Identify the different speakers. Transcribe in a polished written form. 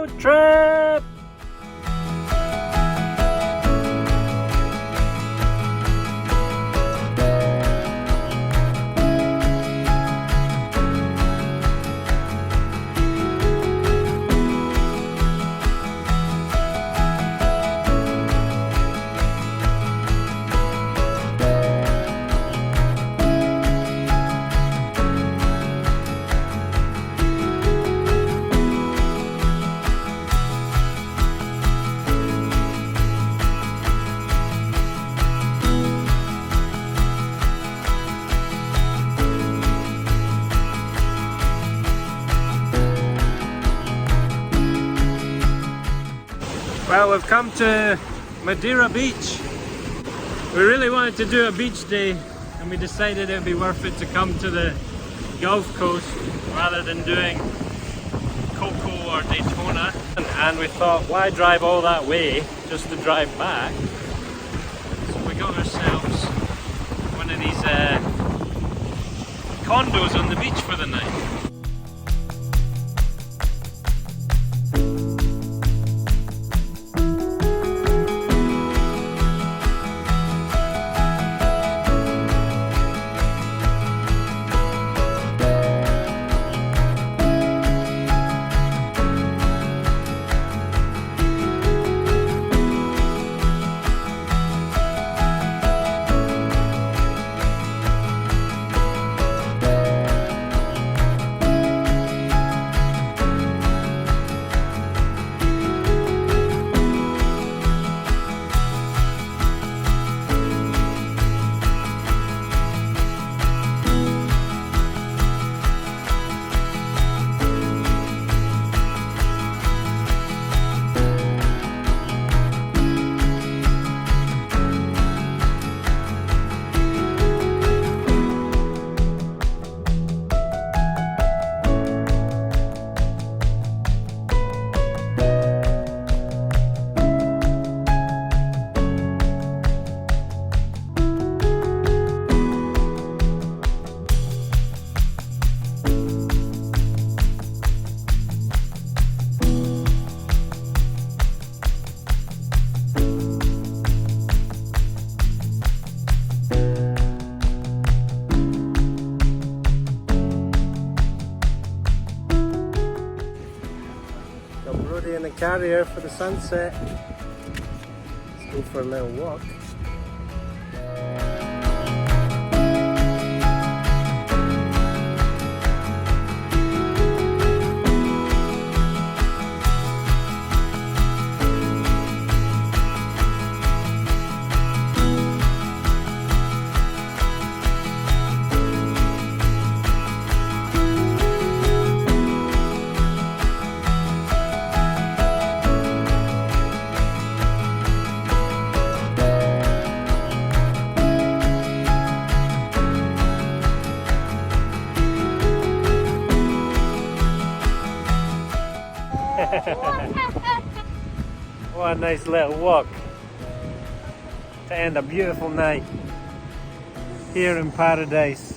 Speaker 1: road trip! Well, we've come to Madeira Beach. We really wanted to do a beach day and we decided it would be worth it to come to the Gulf Coast rather than doing Coco or Daytona. And we thought, why drive all that way just to drive back? So we got ourselves one of these condos on the beach for the night. In the carrier for the sunset. Let's go for a little walk. What a nice little walk to end a beautiful night here in paradise.